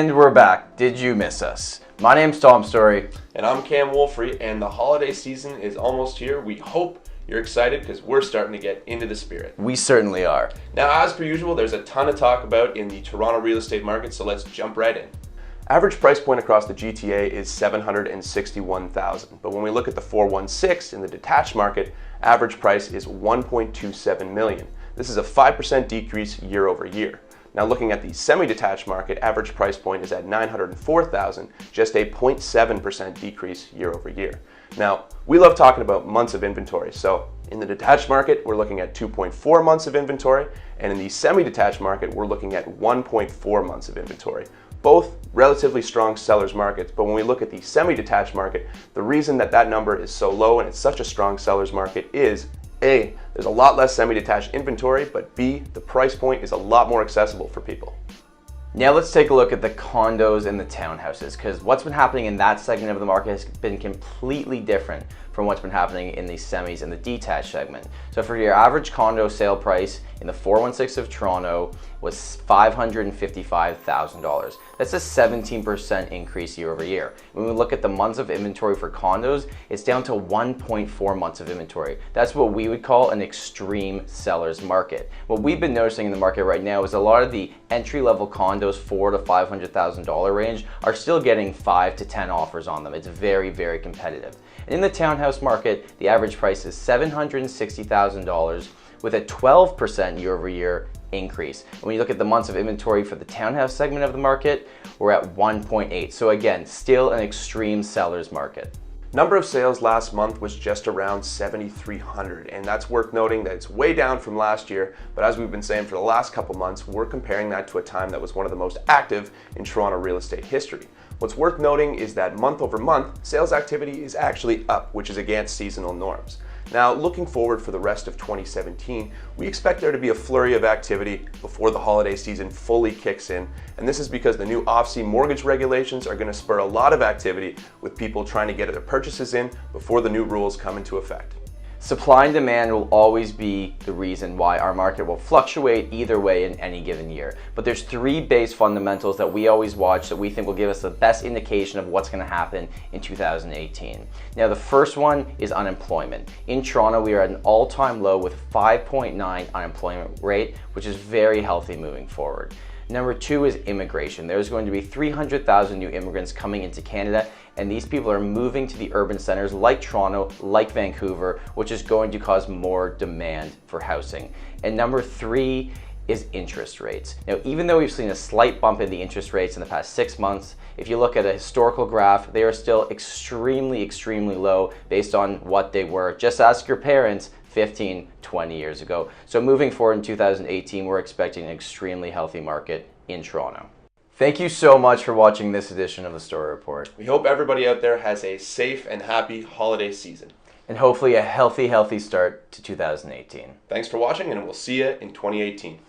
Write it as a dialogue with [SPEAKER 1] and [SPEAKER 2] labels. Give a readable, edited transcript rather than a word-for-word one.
[SPEAKER 1] And we're back. Did you miss us? My name's Tom Storey.
[SPEAKER 2] And I'm Cam Wolfrey, and the holiday season is almost here. We hope you're excited because we're starting to get into the spirit.
[SPEAKER 1] We certainly are.
[SPEAKER 2] Now, as per usual, there's a ton to talk about in the Toronto real estate market, so let's jump right in. Average price point across the GTA is $761,000, but when we look at the 416 in the detached market, average price is $1.27 million. This is a 5% decrease year over year. Now looking at the semi-detached market, average price point is at $904,000, just a 0.7% decrease year over year. Now, we love talking about months of inventory, so in the detached market, we're looking at 2.4 months of inventory, and in the semi-detached market, we're looking at 1.4 months of inventory. Both relatively strong sellers markets, but when we look at the semi-detached market, the reason that that number is so low and it's such a strong sellers market is A, there's a lot less semi-detached inventory, but B, the price point is a lot more accessible for people.
[SPEAKER 1] Now let's take a look at the condos and the townhouses, because what's been happening in that segment of the market has been completely different from what's been happening in the semis and the detached segment. So for your average condo sale price in the 416 of Toronto was $555,000. That's a 17% increase year over year. When we look at the months of inventory for condos, it's down to 1.4 months of inventory. That's what we would call an extreme seller's market. What we've been noticing in the market right now is a lot of the entry-level condos, $400,000 to $500,000 range, are still getting 5 to 10 offers on them. It's very, very competitive. And in the townhouse market, the average price is $760,000 with a 12% year over year increase. And when you look at the months of inventory for the townhouse segment of the market, we're at 1.8. So again, still an extreme seller's market.
[SPEAKER 2] Number of sales last month was just around 7,300, and that's worth noting that it's way down from last year, but as we've been saying for the last couple months, we're comparing that to a time that was one of the most active in Toronto real estate history. What's worth noting is that month over month, sales activity is actually up, which is against seasonal norms. Now, looking forward for the rest of 2017, we expect there to be a flurry of activity before the holiday season fully kicks in, and this is because the new OFC mortgage regulations are going to spur a lot of activity with people trying to get their purchases in before the new rules come into effect.
[SPEAKER 1] Supply and demand will always be the reason why our market will fluctuate either way in any given year. But there's three base fundamentals that we always watch that we think will give us the best indication of what's going to happen in 2018. Now, the first one is unemployment. In Toronto, we are at an all-time low with 5.9 unemployment rate, which is very healthy moving forward. Number two is immigration. There's going to be 300,000 new immigrants coming into Canada, and these people are moving to the urban centers like Toronto, like Vancouver, which is going to cause more demand for housing. And number three is interest rates. Now, even though we've seen a slight bump in the interest rates in the past 6 months, if you look at a historical graph, they are still extremely, extremely low based on what they were. Just ask your parents 15, 20 years ago. So moving forward in 2018, we're expecting an extremely healthy market in Toronto. Thank you so much for watching this edition of the Storey Report.
[SPEAKER 2] We hope everybody out there has a safe and happy holiday season.
[SPEAKER 1] And hopefully a healthy start to 2018.
[SPEAKER 2] Thanks for watching, and we'll see you in 2018.